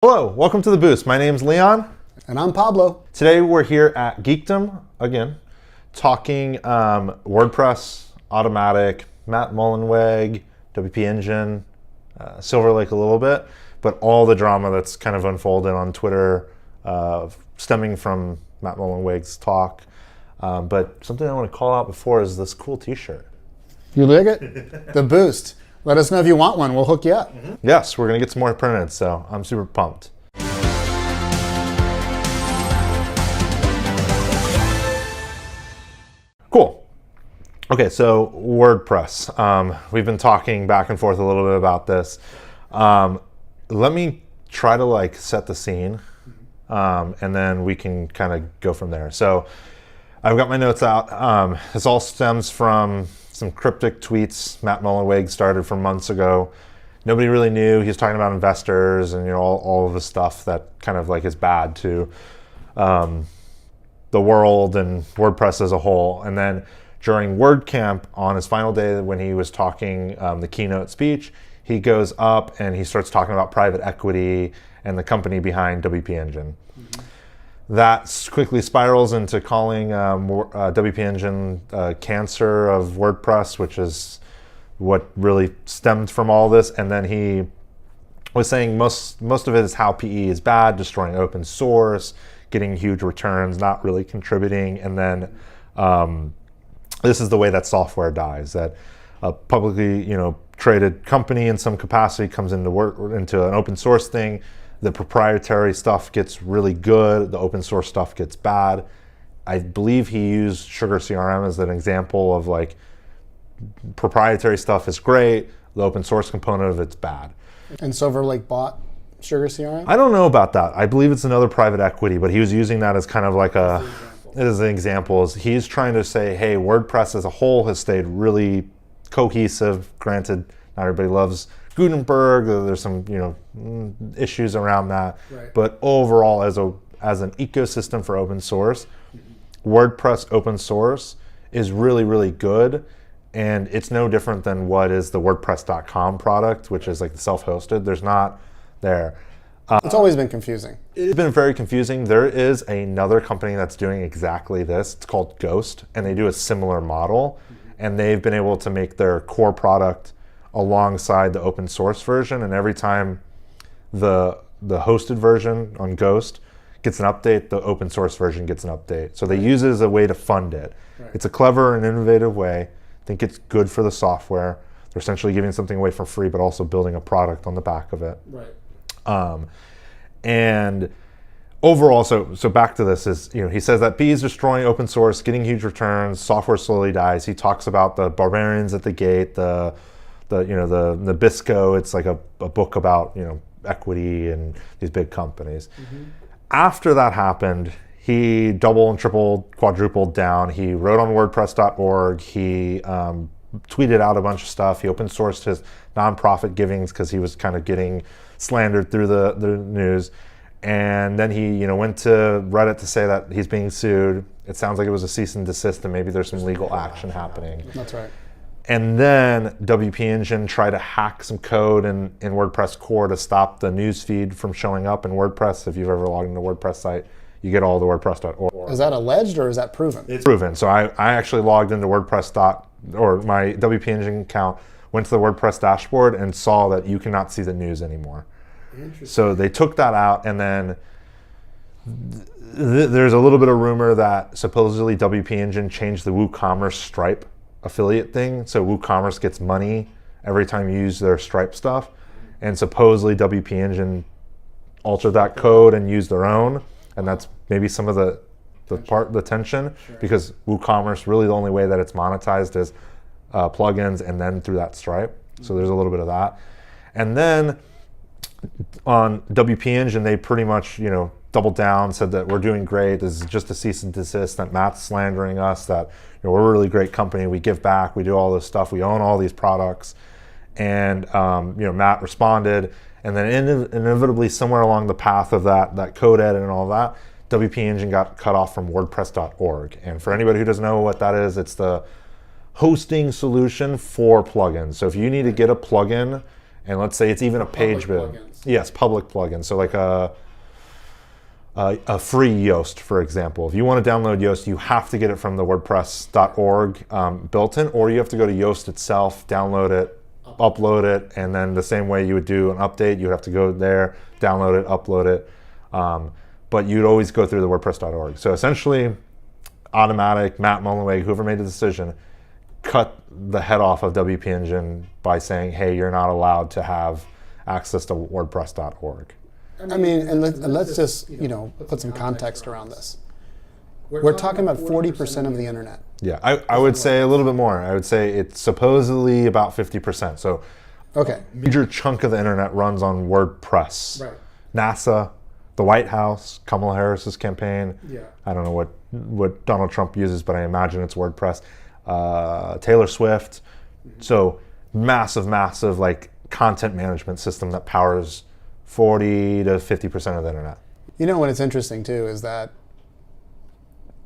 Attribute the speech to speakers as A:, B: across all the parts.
A: Hello, welcome to The Boost. My name's Leon.
B: And I'm Pablo.
A: Today we're here at Geekdom, again, talking WordPress, Automatic, Matt Mullenweg, WP Engine, Silver Lake a little bit, but all the drama that's kind of unfolded on Twitter stemming from Matt Mullenweg's talk. But something I want to call out before is this cool t-shirt.
B: You like it? The Boost. Let us know if you want one. We'll hook you up.
A: Yes, we're going to get some more printed, so I'm super pumped. Cool. Okay, so WordPress. We've been talking back and forth a little bit about this. Let me try to set the scene, and then we can kind of go from there. So I've got my notes out. This all stems from some cryptic tweets Matt Mullenweg started from months ago. Nobody really knew. He was talking about investors and all of the stuff that kind of is bad to the world and WordPress as a whole. And then during WordCamp, on his final day when he was talking the keynote speech, he goes up and he starts talking about private equity and the company behind WP Engine. Mm-hmm. That quickly spirals into calling WP Engine cancer of WordPress, which is what really stemmed from all this. And then he was saying most of it is how PE is bad, destroying open source, getting huge returns, not really contributing. And then this is the way that software dies, that a publicly traded company in some capacity comes into an open source thing. The proprietary stuff gets really good. The open source stuff gets bad. I believe he used Sugar CRM as an example of proprietary stuff is great. The open source component of it's bad.
B: And Silver Lake bought Sugar CRM?
A: I don't know about that. I believe it's another private equity, but he was using that as kind of as an example. He's trying to say, hey, WordPress as a whole has stayed really cohesive. Granted, not everybody loves Gutenberg. There's some issues around that, right. But overall, as an ecosystem for open source, WordPress open source is really, really good, and it's no different than what is the WordPress.com product, which is the self-hosted. There's not there.
B: It's always been confusing.
A: It's been very confusing. There is another company that's doing exactly this. It's called Ghost, and they do a similar model, and they've been able to make their core product alongside the open source version, and every time the hosted version on Ghost gets an update, the open source version gets an update. So they use it as a way to fund it. Right. It's a clever and innovative way. I think it's good for the software. They're essentially giving something away for free, but also building a product on the back of it.
B: Right.
A: And overall, so back to this is, he says that PE is destroying open source, getting huge returns, software slowly dies. He talks about the barbarians at the gate, the Nabisco. It's a book about equity and these big companies. Mm-hmm. After that happened, he doubled and tripled, quadrupled down. He wrote on WordPress.org. He tweeted out a bunch of stuff. He open sourced his nonprofit givings because he was kind of getting slandered through the news. And then he went to Reddit to say that he's being sued. It sounds like it was a cease and desist, and maybe there's some legal action happening.
B: That's right.
A: And then WP Engine tried to hack some code in WordPress core to stop the news feed from showing up in WordPress. If you've ever logged into a WordPress site, you get all the WordPress.org.
B: Is that alleged or is that proven?
A: It's proven. So I actually logged into or my WP Engine account, went to the WordPress dashboard and saw that you cannot see the news anymore. So they took that out, and then there's a little bit of rumor that supposedly WP Engine changed the WooCommerce Stripe affiliate thing, so WooCommerce gets money every time you use their Stripe stuff, and supposedly WP Engine altered that code and used their own, and that's maybe some of the tension, sure. Because WooCommerce, really the only way that it's monetized is plugins and then through that Stripe, so there's a little bit of that. And then on WP Engine, they pretty much doubled down, said that we're doing great, this is just a cease and desist, that Matt's slandering us, that we're a really great company, we give back, we do all this stuff, we own all these products. And Matt responded, and then inevitably somewhere along the path of that code edit and all that, WP Engine got cut off from WordPress.org. And for anybody who doesn't know what that is, it's the hosting solution for plugins. So if you need to get a plugin, and let's say it's even a page build. Yes, public plugins. So like a free Yoast, for example. If you want to download Yoast, you have to get it from the WordPress.org built-in, or you have to go to Yoast itself, download it, upload it, and then the same way you would do an update, you would have to go there, download it, upload it. But you'd always go through the WordPress.org. So essentially, Automatic, Matt Mullenweg, whoever made the decision, cut the head off of WP Engine by saying, hey, you're not allowed to have access to WordPress.org.
B: I mean, and let's just, put some context around this. We're talking about 40% of the internet.
A: Yeah, I would say a little bit more. I would say it's supposedly about 50%. So
B: okay,
A: major chunk of the internet runs on WordPress.
B: Right.
A: NASA, the White House, Kamala Harris's campaign.
B: Yeah.
A: I don't know what Donald Trump uses, but I imagine it's WordPress. Taylor Swift. So massive like content management system that powers 40 to 50% of the internet.
B: What it's interesting too is that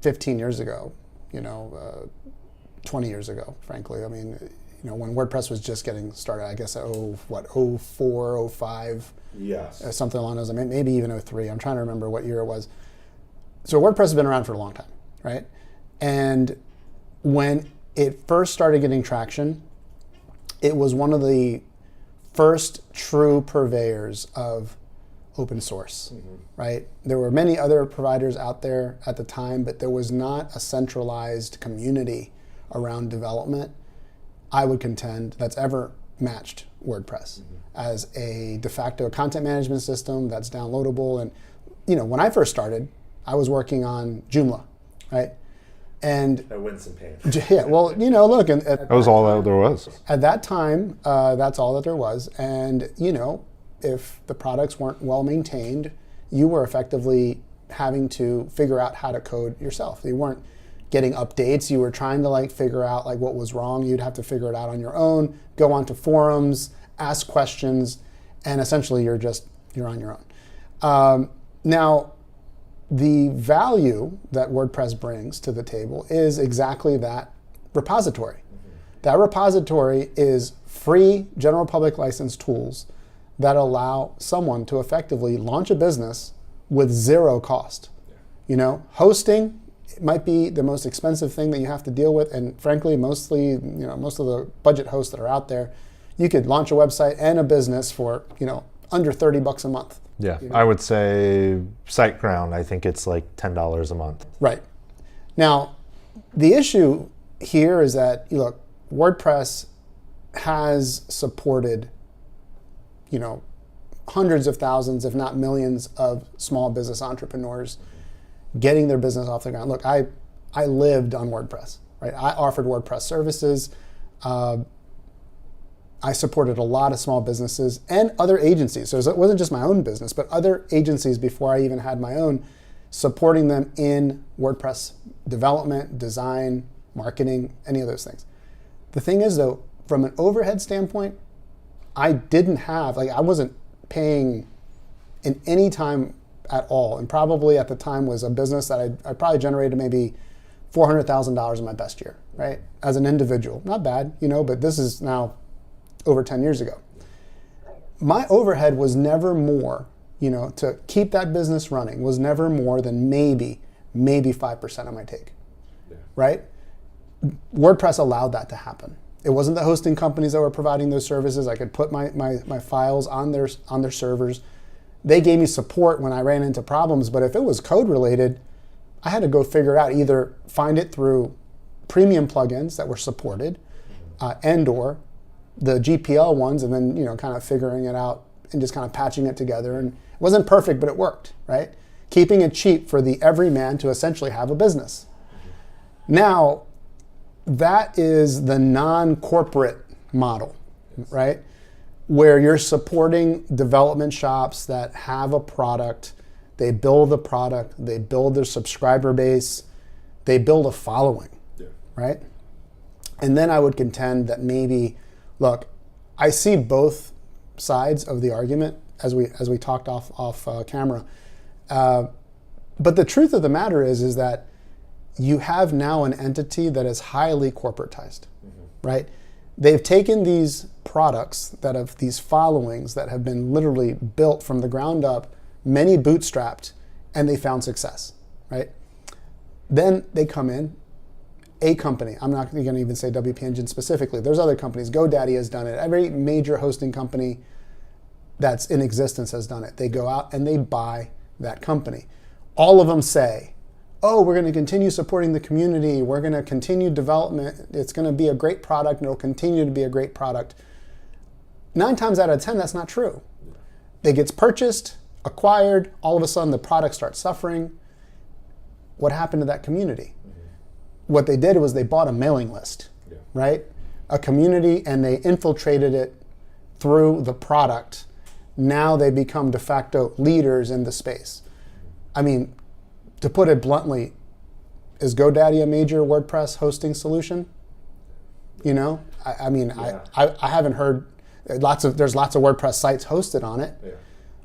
B: 15 years ago, 20 years ago, frankly, I mean, when WordPress was just getting started, I guess, 04, 05,
A: yes,
B: something along those lines, maybe even 03. I'm trying to remember what year it was. So WordPress has been around for a long time, right? And when it first started getting traction, it was one of the first true purveyors of open source, right? There were many other providers out there at the time, but there was not a centralized community around development, I would contend, that's ever matched WordPress as a de facto content management system that's downloadable. And when I first started, I was working on Joomla, right? And
A: I win some pain.
B: Yeah, well, look, and
A: That was all that there was.
B: at that time, that's all that there was. And if the products weren't well maintained, you were effectively having to figure out how to code yourself. You weren't getting updates. You were trying to figure out what was wrong. You'd have to figure it out on your own, go onto forums, ask questions, and essentially you're on your own. Now, the value that WordPress brings to the table is exactly that repository. That repository is free general public license tools that allow someone to effectively launch a business with zero cost. Hosting might be the most expensive thing that you have to deal with, and frankly, most of the budget hosts that are out there, you could launch a website and a business for under $30 a month.
A: Yeah, I would say SiteGround, I think it's like $10 a month.
B: Right. Now, the issue here is that, look, WordPress has supported, hundreds of thousands, if not millions, of small business entrepreneurs getting their business off the ground. Look, I lived on WordPress, right? I offered WordPress services. I supported a lot of small businesses and other agencies. So it wasn't just my own business, but other agencies before I even had my own, supporting them in WordPress development, design, marketing, any of those things. The thing is, though, from an overhead standpoint, I wasn't paying in any time at all. And probably at the time was a business that I probably generated maybe $400,000 in my best year, right? As an individual. Not bad, but this is now over 10 years ago. My overhead was never more, to keep that business running was never more than maybe 5% of my take, right? WordPress allowed that to happen. It wasn't the hosting companies that were providing those services. I could put my files on their servers. They gave me support when I ran into problems, but if it was code related, I had to go figure it out, either find it through premium plugins that were supported, and or the GPL ones, and then kind of figuring it out and just kind of patching it together. And it wasn't perfect, but it worked, right? Keeping it cheap for the everyman to essentially have a business. Now, that is the non-corporate model, right? Where you're supporting development shops that have a product, they build the product, they build their subscriber base, they build a following, right? And then I would contend that maybe, look, I see both sides of the argument as we talked off camera. But the truth of the matter is that you have now an entity that is highly corporatized, right? They've taken these products that have these followings that have been literally built from the ground up, many bootstrapped, and they found success, right? Then they come in, a company, I'm not going to even say WP Engine specifically, there's other companies, GoDaddy has done it, every major hosting company that's in existence has done it. They go out and they buy that company. All of them say, oh, we're going to continue supporting the community, we're going to continue development, it's going to be a great product, and it'll continue to be a great product. 9 times out of 10, that's not true. It gets purchased, acquired, all of a sudden the product starts suffering. What happened to that community? What they did was they bought a mailing list, right? A community, and they infiltrated it through the product. Now they become de facto leaders in the space. I mean, to put it bluntly, is GoDaddy a major WordPress hosting solution? You know, I haven't heard there's lots of WordPress sites hosted on it. Yeah.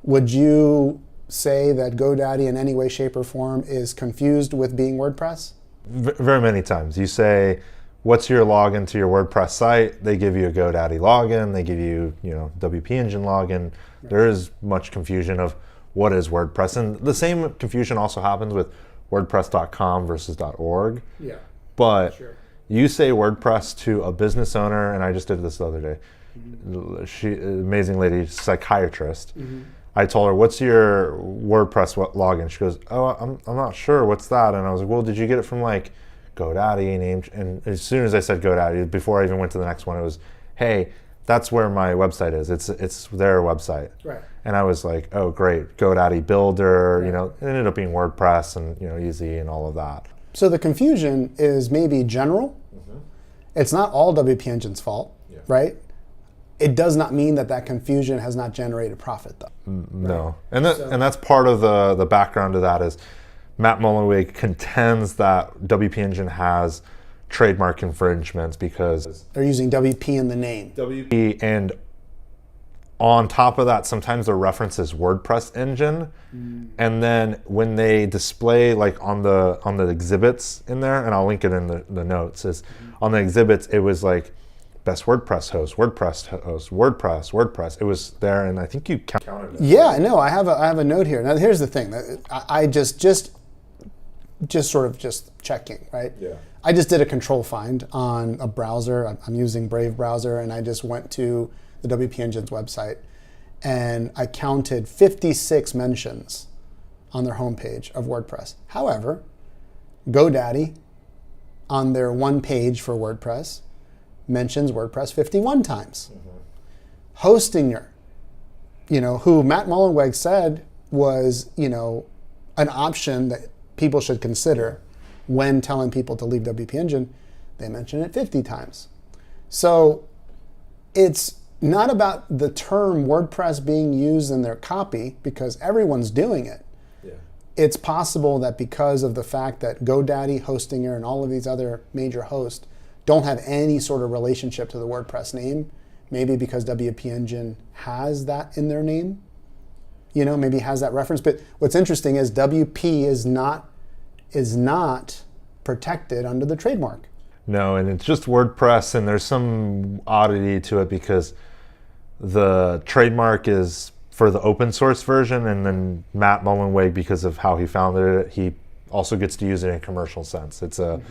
B: Would you say that GoDaddy in any way, shape, or form is confused with being WordPress?
A: Very many times. You say, what's your login to your WordPress site? They give you a GoDaddy login. They give you, WP Engine login. Right. There is much confusion of what is WordPress. And the same confusion also happens with WordPress.com versus .org.
B: Yeah.
A: But sure. You say WordPress to a business owner, and I just did this the other day. Mm-hmm. She, amazing lady, psychiatrist. Mm-hmm. I told her, what's your WordPress login? She goes, oh, I'm not sure. What's that? And I was like, well, did you get it from like GoDaddy? And as soon as I said GoDaddy, before I even went to the next one, it was, hey, that's where my website is. It's their website. Right. And I was like, oh, great. GoDaddy Builder, right. It ended up being WordPress and, easy and all of that.
B: So the confusion is maybe general. Mm-hmm. It's not all WP Engine's fault, right? It does not mean that confusion has not generated profit, though.
A: No, and that's part of the background to that is Matt Mullenweg contends that WP Engine has trademark infringements because
B: they're using WP in the name.
A: WP, and on top of that, sometimes the reference is WordPress Engine, and then when they display like on the exhibits in there, and I'll link it in the notes, is on the exhibits it was like best WordPress host, WordPress. It was there, and I think you counted it.
B: Yeah, no, I have a note here. Now, here's the thing. I just sort of checking, right? Yeah. I just did a control find on a browser. I'm using Brave browser, and I just went to the WP Engine's website, and I counted 56 mentions on their homepage of WordPress. However, GoDaddy, on their one page for WordPress, mentions WordPress 51 times. Mm-hmm. Hostinger, who Matt Mullenweg said was, an option that people should consider when telling people to leave WP Engine, they mention it 50 times. So it's not about the term WordPress being used in their copy because everyone's doing it. Yeah. It's possible that because of the fact that GoDaddy, Hostinger, and all of these other major hosts don't have any sort of relationship to the WordPress name, maybe because WP Engine has that in their name, maybe has that reference. But what's interesting is WP is not protected under the trademark.
A: No, and it's just WordPress, and there's some oddity to it because the trademark is for the open source version, and then Matt Mullenweg, because of how he founded it, he also gets to use it in a commercial sense. It's a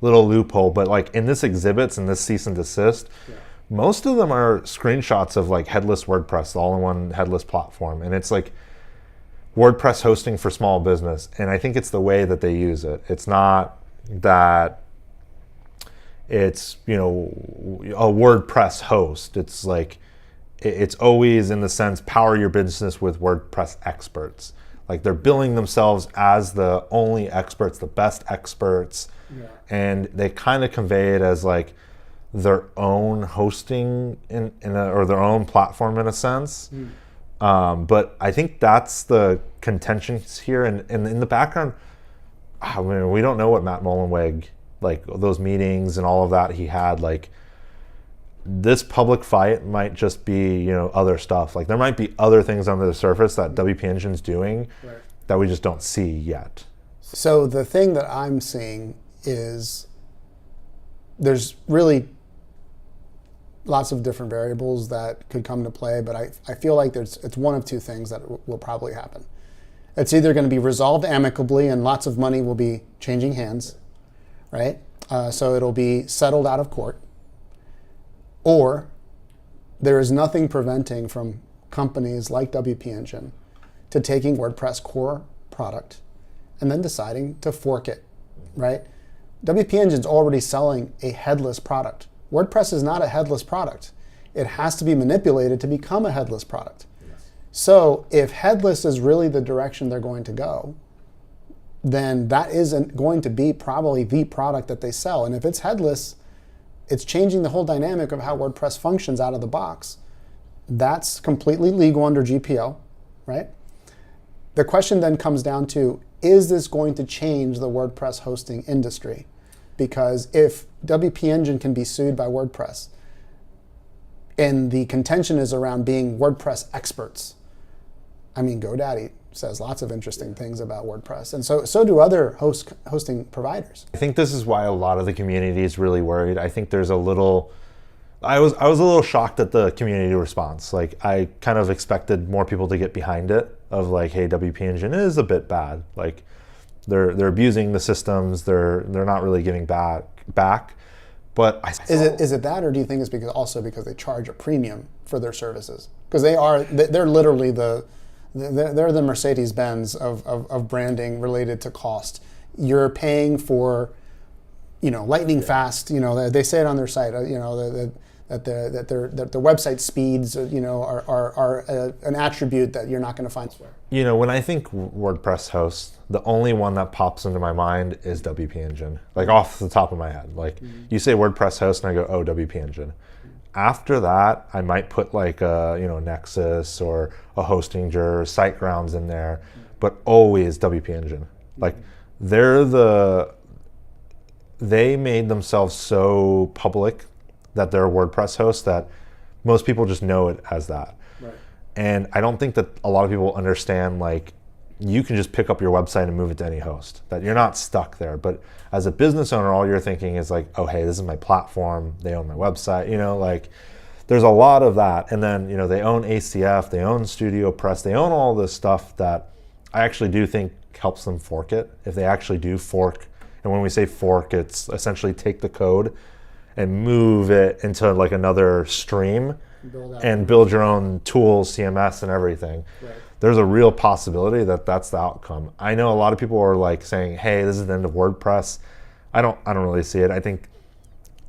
A: little loophole, but like in this exhibits and this cease and desist, most of them are screenshots of like headless WordPress, the all-in-one headless platform, and it's like WordPress hosting for small business. And I think it's the way that they use it. It's not that it's a WordPress host. It's like it's always in the sense power your business with WordPress experts. Like they're billing themselves as the only experts, the best experts. Yeah. And they kind of convey it as like their own hosting or their own platform in a sense. But I think that's the contentions here. And in the background, I mean, we don't know what Matt Mullenweg, like those meetings and all of that he had, like this public fight might just be, other stuff. Like there might be other things under the surface that WP Engine's doing that we just don't see yet.
B: So the thing that I'm seeing is there's really lots of different variables that could come to play, but I feel like it's one of two things that will probably happen. It's either going to be resolved amicably and lots of money will be changing hands, right? So it'll be settled out of court, or there is nothing preventing from companies like WP Engine to taking WordPress core product and then deciding to fork it, right? WP Engine's already selling a headless product. WordPress is not a headless product. It has to be manipulated to become a headless product. Yes. So if headless is really the direction they're going to go, then that isn't going to be probably the product that they sell. And if it's headless, it's changing the whole dynamic of how WordPress functions out of the box. That's completely legal under GPL, right? The question then comes down to, is this going to change the WordPress hosting industry? Because if WP Engine can be sued by WordPress, and the contention is around being WordPress experts, I mean, GoDaddy says lots of interesting things about WordPress, and so do other hosting providers.
A: I think this is why a lot of the community is really worried. I think there's a little, I was a little shocked at the community response. Like, I kind of expected more people to get behind it, of like, hey, WP Engine is a bit bad. Like, they're abusing the systems. They're not really giving back. But
B: is it that, or do you think it's because they charge a premium for their services? Because they're literally they're the Mercedes-Benz of branding related to cost. You're paying for, lightning fast. They say it on their site. That the website speeds, are an attribute that you're not going to find elsewhere.
A: When I think WordPress hosts, the only one that pops into my mind is WP Engine, like off the top of my head. Like, you say WordPress host and I go, oh, WP Engine. After that, I might put like a Nexus or a Hostinger or SiteGrounds in there, but always WP Engine. Like, they made themselves so public that they're a WordPress host that most people just know it as that. Right. And I don't think that a lot of people understand, like, you can just pick up your website and move it to any host, that you're not stuck there. But as a business owner, all you're thinking is like, oh, hey, this is my platform. They own my website, like there's a lot of that. And then, they own ACF, they own Studio Press, they own all this stuff that I actually do think helps them fork it. If they actually do fork, and when we say fork, it's essentially take the code and move it into like another stream and build your own tools, CMS and everything. Right. There's a real possibility that that's the outcome. I know a lot of people are like saying, hey, this is the end of WordPress. I don't really see it. I think,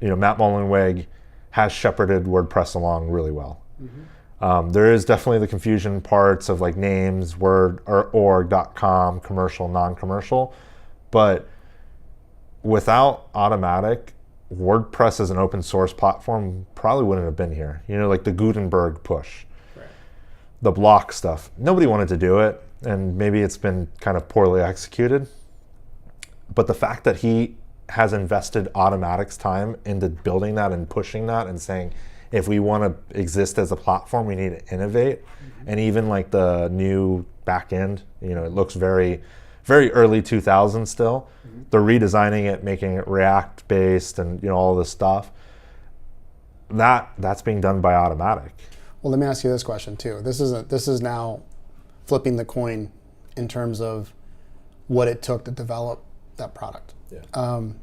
A: Matt Mullenweg has shepherded WordPress along really well. Mm-hmm. There is definitely the confusion parts of like names, word or org.com, commercial, non-commercial, but without Automatic, WordPress as an open source platform probably wouldn't have been here. Like the Gutenberg push, right. The block stuff. Nobody wanted to do it, and maybe it's been kind of poorly executed. But the fact that he has invested Automatic's time into building that and pushing that and saying, if we want to exist as a platform, we need to innovate. Mm-hmm. And even like the new back end, it looks very, very early 2000s still. Mm-hmm. They're redesigning it, making it React based and all this stuff. That's being done by Automatic.
B: Well, let me ask you this question too. This is now flipping the coin in terms of what it took to develop that product. Yeah.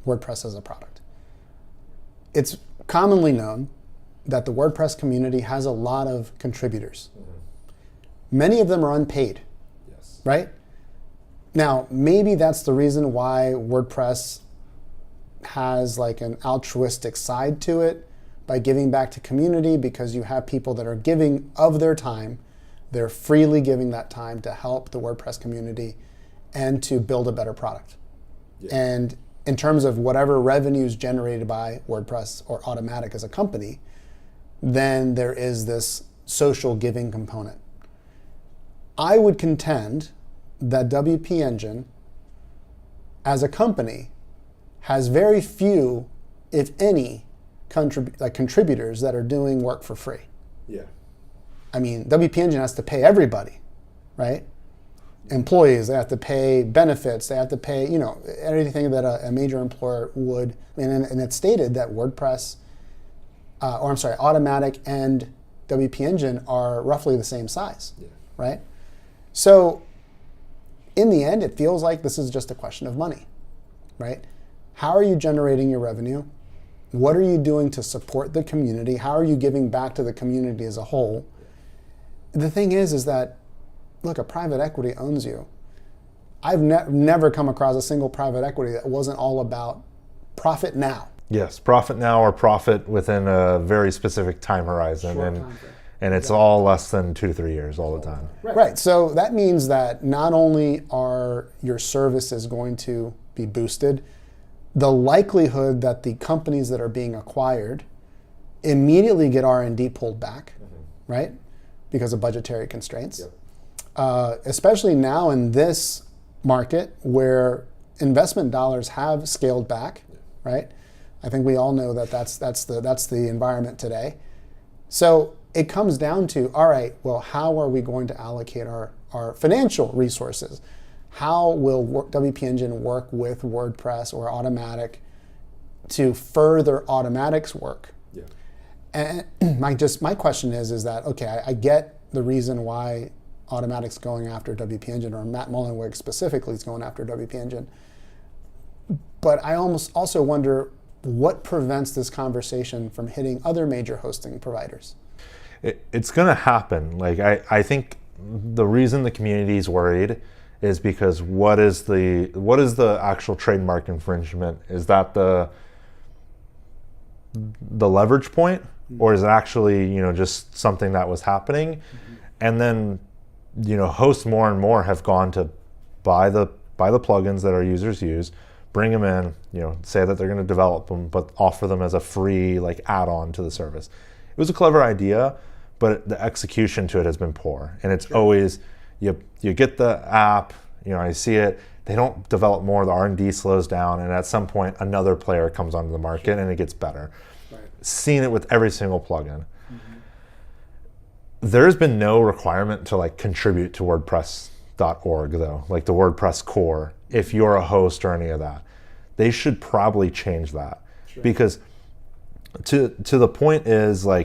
B: WordPress as a product. It's commonly known that the WordPress community has a lot of contributors. Mm-hmm. Many of them are unpaid. Yes. Right? Now, maybe that's the reason why WordPress has like an altruistic side to it by giving back to community, because you have people that are giving of their time. They're freely giving that time to help the WordPress community and to build a better product. Yeah. And in terms of whatever revenues generated by WordPress or Automatic as a company, then there is this social giving component. I would contend that WP Engine as a company has very few, if any, contributors that are doing work for free. Yeah. I mean, WP Engine has to pay everybody, right? Employees, they have to pay benefits, they have to pay, anything that a major employer would. And it's stated that WordPress Automatic and WP Engine are roughly the same size, right? So in the end, it feels like this is just a question of money, right? How are you generating your revenue? What are you doing to support the community? How are you giving back to the community as a whole? The thing is that, look, a private equity owns you. I've never come across a single private equity that wasn't all about profit now.
A: Yes, profit now or profit within a very specific time horizon. And it's all less than 2 to 3 years all the time.
B: Right. So that means that not only are your services going to be boosted, the likelihood that the companies that are being acquired immediately get R&D pulled back, right? Because of budgetary constraints. Especially now in this market where investment dollars have scaled back, right? I think we all know that that's the environment today. So it comes down to, all right, well, how are we going to allocate our financial resources? How will WP Engine work with WordPress or Automatic to further Automatic's work? And my question is that, okay, I get the reason why Automatic's going after WP Engine, or Matt Mullenweg specifically is going after WP Engine. But I also wonder what prevents this conversation from hitting other major hosting providers.
A: It's going to happen. Like I think the reason the community is worried is because what is the actual trademark infringement? Is that the leverage point, or is it actually just something that was happening? And then hosts more and more have gone to buy the plugins that our users use, bring them in, say that they're going to develop them, but offer them as a free add-on to the service. It was a clever idea, but the execution to it has been poor. And it's always, you get the app, I see it, they don't develop more, the R&D slows down, and at some point another player comes onto the market and it gets better. Seen it with every single plugin. There's been no requirement to contribute to WordPress.org though, like the WordPress core, if you're a host or any of that. They should probably change that. Because to the point is you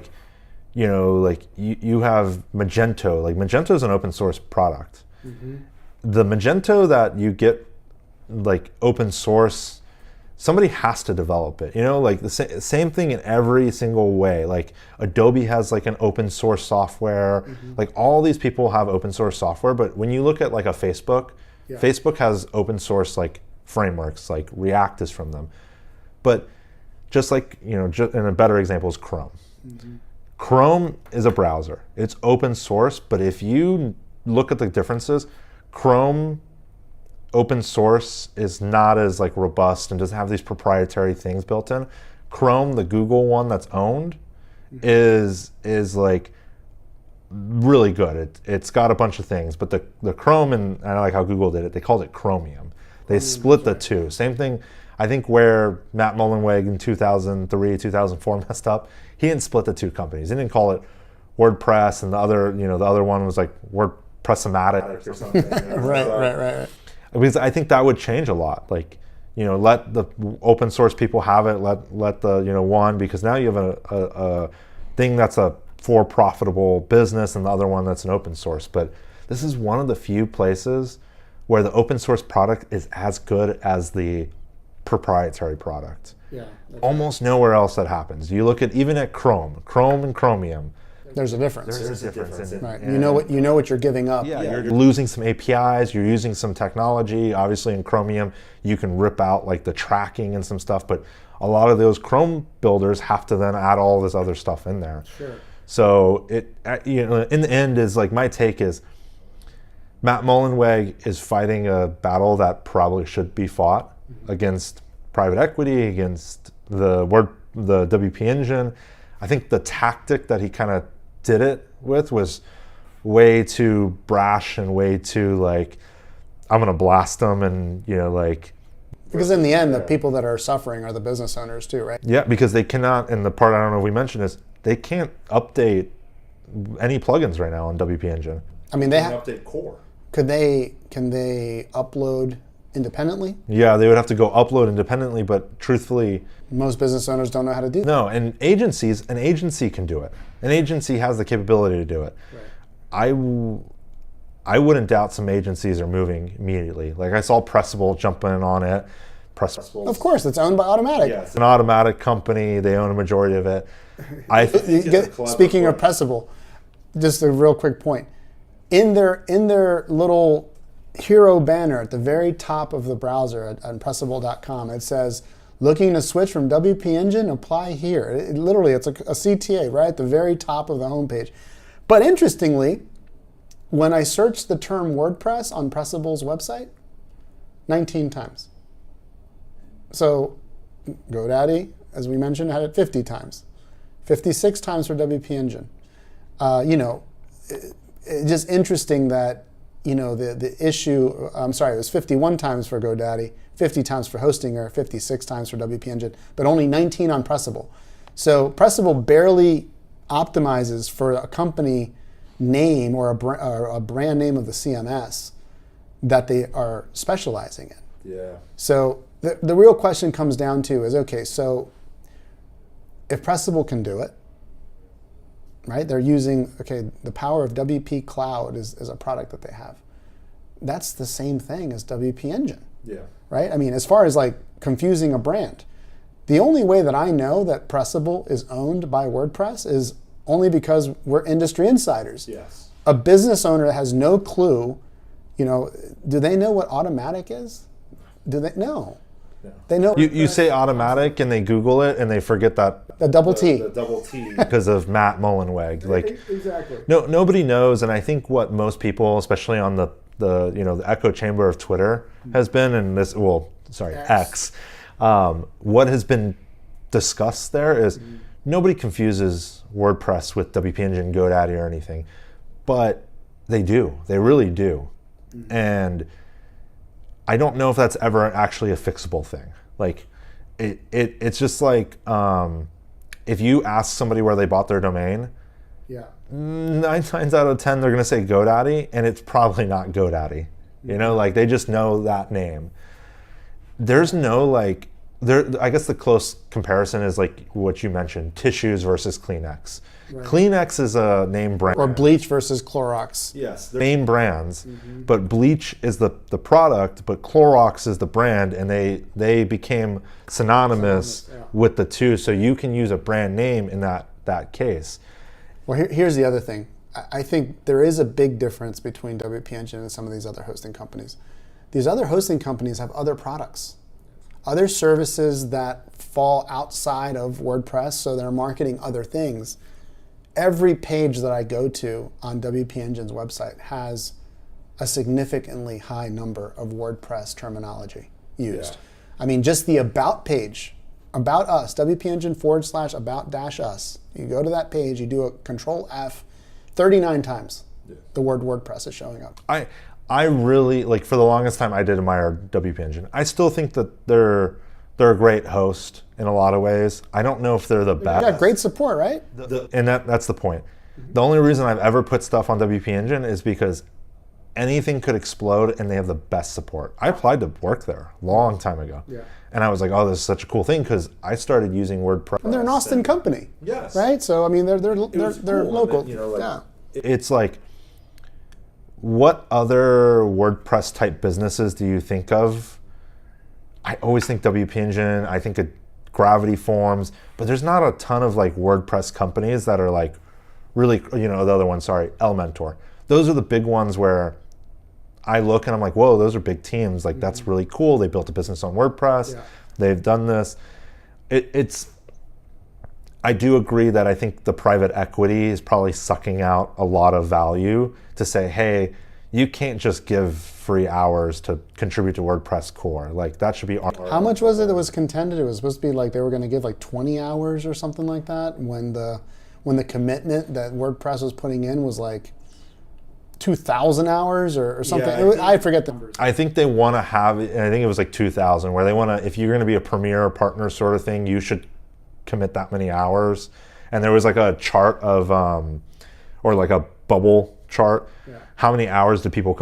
A: have Magento. Magento is an open source product. The Magento that you get open source, somebody has to develop it. The same thing in every single way. Adobe has an open source software. All these people have open source software, but when you look at a Facebook, Facebook has open source frameworks, React is from them. But just and a better example is Chrome. Chrome is a browser. It's open source, but if you look at the differences, Chrome open source is not as robust and doesn't have these proprietary things built in. Chrome, the Google one that's owned, is really good. It's got a bunch of things, but the Chrome, and I like how Google did it, they called it Chromium. They split the two. Same thing, I think where Matt Mullenweg in 2003, 2004 messed up, he didn't split the two companies. He didn't call it WordPress, and the other one was WordPress-o-matic or something.
B: Right.
A: Because I think that would change a lot. Let the open source people have it. Let the one, because now you have a thing that's a for profitable business, and the other one that's an open source. But this is one of the few places where the open source product is as good as the proprietary product. Almost nowhere else that happens. You look at even at Chrome and Chromium.
B: There's a difference.
A: There's a difference.
B: Right. You know what you're giving up.
A: You're losing some APIs. You're using some technology. Obviously, in Chromium, you can rip out the tracking and some stuff. But a lot of those Chrome builders have to then add all this other stuff in there. So it, in the end, is my take is Matt Mullenweg is fighting a battle that probably should be fought against private equity, against the WP Engine. I think the tactic that he kind of did it with was way too brash and way too I'm gonna blast them, and
B: because in the end the people that are suffering are the business owners too, right?
A: Yeah, because they cannot, and the part I don't know if we mentioned is they can't update any plugins right now on WP Engine.
B: I mean, they
A: update core.
B: Can they upload independently.
A: Yeah, they would have to go upload independently, but truthfully,
B: Most business owners don't know how to do that.
A: no. And an agency can do it. An agency has the capability to do it.
B: Right.
A: I wouldn't doubt some agencies are moving immediately. Like I saw Pressable jumping on it. Pressable.
B: Of course, it's owned by Automatic.
A: Yeah, it's an Automatic company. They own a majority of it.
B: Speaking of Pressable, just a real quick point. In their little hero banner at the very top of the browser on Pressable.com, it says, "Looking to switch from WP Engine? Apply here." Literally, it's a CTA right at the very top of the homepage. But interestingly, when I searched the term WordPress on Pressable's website, 19 times. So GoDaddy, as we mentioned, had it 50 times. 56 times for WP Engine. It's just interesting that, the issue, I'm sorry, it was 51 times for GoDaddy, 50 times for Hostinger, 56 times for WP Engine, but only 19 on Pressable. So Pressable barely optimizes for a company name or a brand name of the CMS that they are specializing in.
A: Yeah.
B: So the real question comes down to is, okay, so if Pressable can do it, right? They're using, the power of WP Cloud is a product that they have. That's the same thing as WP Engine.
A: Yeah.
B: Right? I mean, as far as like confusing a brand, the only way that I know that Pressable is owned by WordPress is only because we're industry insiders.
A: Yes.
B: A business owner that has no clue, do they know what Automatic is? Do they? No. They know.
A: You say Automatic and they Google it and they forget that
B: the double T.
A: The double T because of Matt Mullenweg. Like
B: Exactly.
A: nobody knows, and I think what most people, especially on the echo chamber of Twitter, has been, and this X. What has been discussed there is nobody confuses WordPress with WP Engine, GoDaddy, or anything, but they do. They really do, and I don't know if that's ever actually a fixable thing. Like, it's just like if you ask somebody where they bought their domain, 9 times out of 10 they're going to say GoDaddy, and it's probably not GoDaddy. Like they just know that name. There's no I guess the close comparison is like what you mentioned, tissues versus Kleenex. Right. Kleenex is a name brand.
B: Or bleach versus Clorox.
A: Yes, they're name brands, but bleach is the product, but Clorox is the brand, and they became synonymous with the two, so you can use a brand name in that case.
B: Well, here's the other thing. I think there is a big difference between WP Engine and some of these other hosting companies. These other hosting companies have other products, other services that fall outside of WordPress, so they're marketing other things. Every page that I go to on WP Engine's website has a significantly high number of WordPress terminology used. Yeah. I mean, just the About page, About Us, WP Engine /about-us. You go to that page, you do a Control F, 39 times the word WordPress is showing up.
A: I really, for the longest time, I did admire WP Engine. I still think that they're a great host in a lot of ways. I don't know if they're the best.
B: They got great support, right?
A: And that's the point. The only reason I've ever put stuff on WP Engine is because anything could explode and they have the best support. I applied to work there a long time ago. Yeah. And I was like, oh, this is such a cool thing, because I started using WordPress.
B: And they're an Austin company.
A: Yes.
B: Right? So, I mean, they're
A: cool.
B: local.
A: Then, it's like, what other WordPress type businesses do you think of? I always think WP Engine, I think of Gravity Forms, but there's not a ton of WordPress companies that are really, the other one, Elementor. Those are the big ones where I look and I'm like, whoa, those are big teams. That's really cool. They built a business on WordPress. Yeah. They've done this. I do agree that I think the private equity is probably sucking out a lot of value to say, hey, you can't just give free hours to contribute to WordPress core. That should be.
B: How much was it that was contended? It was supposed to be they were going to give 20 hours or something like that, when the commitment that WordPress was putting in was 2,000 hours or something. Yeah, I forget the numbers.
A: I think they want to have, and I think it was 2,000, where they want to, if you're going to be a premier partner sort of thing, you should commit that many hours. And there was a chart of, or a bubble chart. Yeah. How many hours do people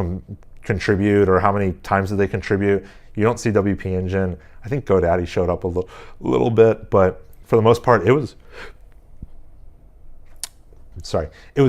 A: contribute or how many times did they contribute. You don't see WP Engine. I think GoDaddy showed up a little bit, but for the most part, it was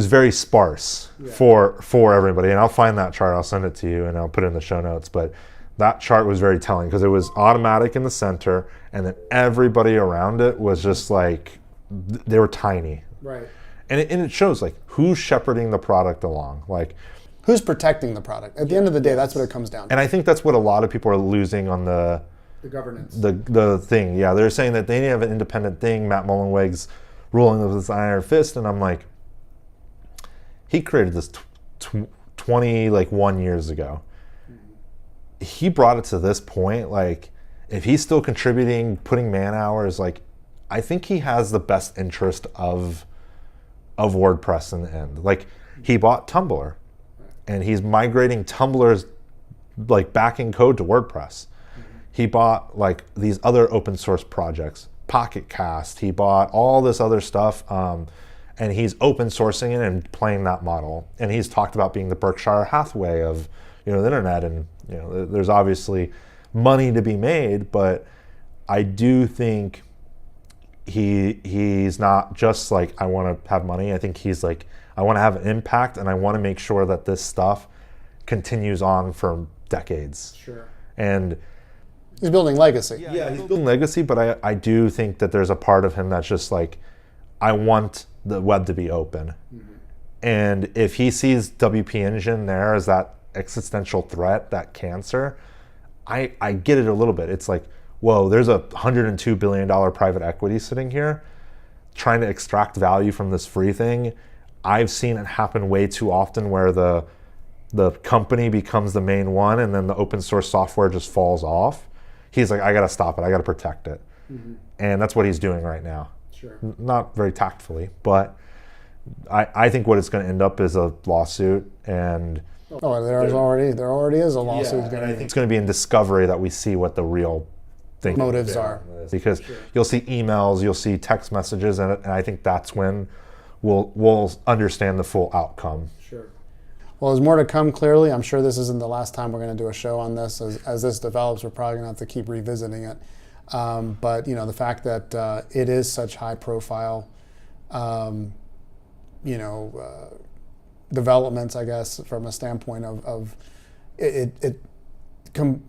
A: very sparse for everybody. And I'll find that chart, I'll send it to you, and I'll put it in the show notes. But that chart was very telling because it was automatic in the center, and then everybody around it was just like, they were tiny.
B: Right.
A: And it shows like who's shepherding the product along, like
B: who's protecting the product. At the end of the day, that's what it comes down to.
A: And I think that's what a lot of people are losing on the
B: governance.
A: The thing. Yeah, they're saying that they need to have an independent thing. Matt Mullenweg's ruling with his iron fist, and I'm like, he created this 21 years ago. He brought it to this point. Like, if he's still contributing, putting man hours, like, I think he has the best interest of WordPress in the end. Like, he bought Tumblr, and he's migrating Tumblr's like backing code to WordPress. He bought like these other open source projects, Pocket Cast. He bought all this other stuff, and he's open sourcing it and playing that model. And he's talked about being the Berkshire Hathaway of the internet. And there's obviously money to be made, but I do think he's not just like, I want to have money. I think he's like, I want to have an impact, and I want to make sure that this stuff continues on for decades.
B: Sure.
A: And
B: he's building legacy.
A: Yeah, he's building legacy, but I do think that there's a part of him that's just like, I want the web to be open. Mm-hmm. And if he sees WP Engine there as that existential threat, that cancer, I get it a little bit. It's like, whoa, there's a $102 billion private equity sitting here trying to extract value from this free thing. I've seen it happen way too often where the company becomes the main one and then the open source software just falls off. He's like, I got to stop it. I got to protect it. Mm-hmm. And that's what he's doing right now.
B: Sure.
A: Not very tactfully, but I think what it's going to end up is a lawsuit. And
B: there already is a lawsuit.
A: Yeah, and I think it's going to be in discovery that we see what the real thing
B: motives are.
A: Because you'll see emails, you'll see text messages, and I think that's when we'll understand the full outcome.
B: Sure. Well, there's more to come, clearly. I'm sure this isn't the last time we're going to do a show on this. As this develops, we're probably going to have to keep revisiting it. But the fact that it is such high profile, developments, I guess, from a standpoint of it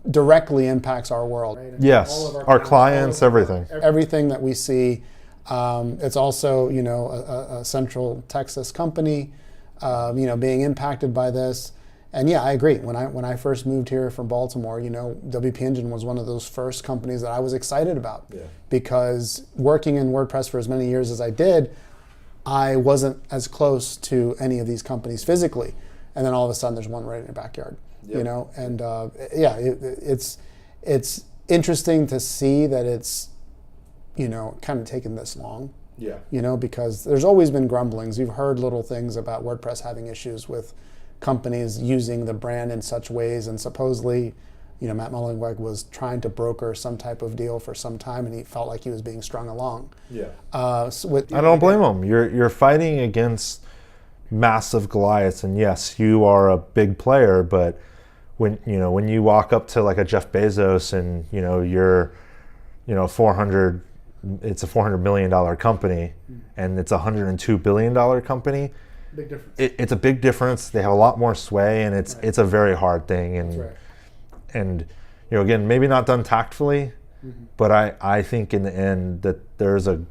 B: directly impacts our world. Right?
A: Yes, all of our clients, everything.
B: Everything that we see. It's also, a Central Texas company, being impacted by this. And yeah, I agree. When I first moved here from Baltimore, WP Engine was one of those first companies that I was excited about. Yeah. Because working in WordPress for as many years as I did, I wasn't as close to any of these companies physically. And then all of a sudden there's one right in your backyard, and it's interesting to see that it's, kind of taken this long. Yeah. Because there's always been grumblings. You've heard little things about WordPress having issues with companies using the brand in such ways, and supposedly, Matt Mullenweg was trying to broker some type of deal for some time, and he felt like he was being strung along. Yeah.
A: I don't blame him. You're fighting against massive Goliaths, and yes, you are a big player, but when you walk up to like a Jeff Bezos and you're it's a $400 million company, and it's a $102 billion company.
B: Big difference.
A: It's a big difference. They have a lot more sway, and it's a very hard thing. And
B: that's right.
A: And again, maybe not done tactfully, but I think in the end that there's a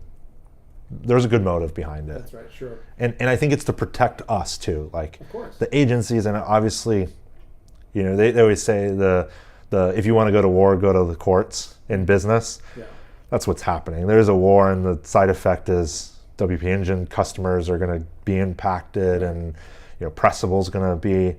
A: good motive behind it.
B: That's right, sure.
A: And I think it's to protect us too, like
B: of course.
A: The agencies, and obviously, they always say the if you want to go to war, go to the courts in business. Yeah. That's what's happening. There's a war, and the side effect is WP Engine customers are going to be impacted, and Pressable's going to be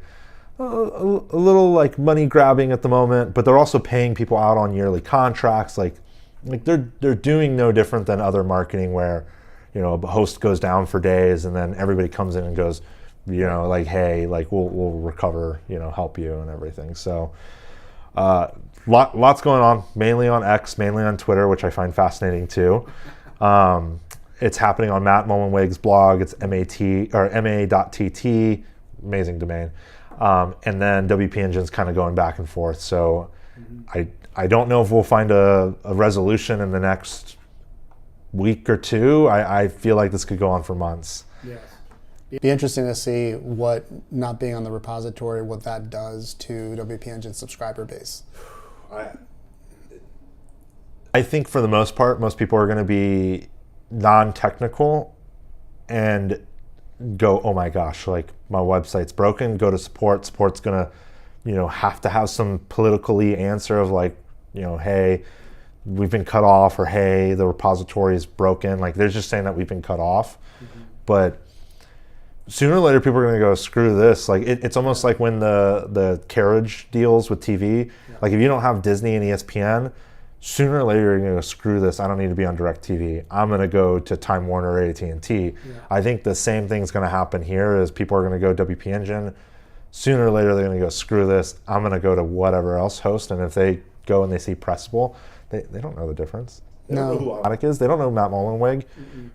A: a little like money grabbing at the moment, but they're also paying people out on yearly contracts. Like they're doing no different than other marketing where a host goes down for days, and then everybody comes in and goes, like, hey, like we'll recover, help you and everything. So. Lots going on, mainly on X, mainly on Twitter, which I find fascinating too. It's happening on Matt Mullenweg's blog. It's ma.tt, amazing domain. And then WP Engine's kind of going back and forth. So I don't know if we'll find a resolution in the next week or two. I feel like this could go on for months.
B: Yes. It'd be interesting to see what not being on the repository, what that does to WP Engine's subscriber base.
A: I think for the most part, most people are going to be non-technical and go, oh my gosh, like my website's broken, go to support. Support's going to, have to have some politically answer of like, hey, we've been cut off, or hey, the repository is broken. Like they're just saying that we've been cut off. But sooner or later, people are going to go, screw this. Like it's almost like when the carriage deals with TV. Like if you don't have Disney and ESPN, sooner or later you're going to go, screw this. I don't need to be on DirecTV. I'm going to go to Time Warner or AT&T. I think the same thing's going to happen here. Is people are going to go WP Engine. Sooner or later they're going to go, screw this. I'm going to go to whatever else host. And if they go and they see Pressable, they don't know the difference. They don't know who Automatic is. They don't know Matt Mullenweg.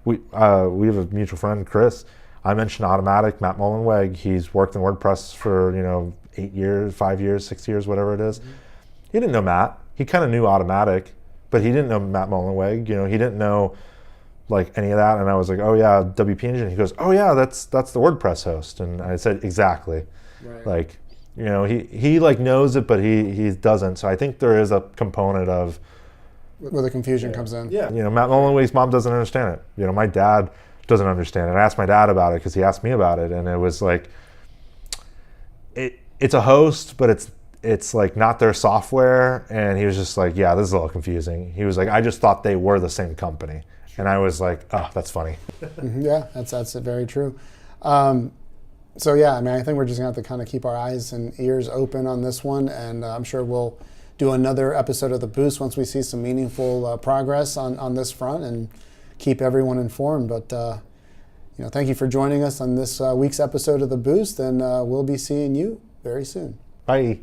A: We have a mutual friend, Chris. I mentioned Automatic, Matt Mullenweg. He's worked in WordPress for 8 years, 5 years, 6 years, whatever it is. He didn't know Matt. He kind of knew Automatic, but he didn't know Matt Mullenweg. He didn't know like any of that. And I was like, oh yeah, WP Engine. He goes, oh yeah, that's the WordPress host. And I said, exactly. Right. Like, he like knows it, but he doesn't. So I think there is a component of
B: where the confusion comes in.
A: Yeah. Matt Mullenweg's mom doesn't understand it. My dad doesn't understand it. I asked my dad about it because he asked me about it, and it was like, it's a host, but it's like not their software. And he was just like, yeah, this is a little confusing. He was like, I just thought they were the same company. And I was like, oh, that's funny.
B: Yeah, that's very true. So yeah, I think we're just gonna have to kind of keep our eyes and ears open on this one, and I'm sure we'll do another episode of The Boost once we see some meaningful progress on this front, and keep everyone informed. But thank you for joining us on this week's episode of The Boost, and we'll be seeing you very soon.
A: Bye.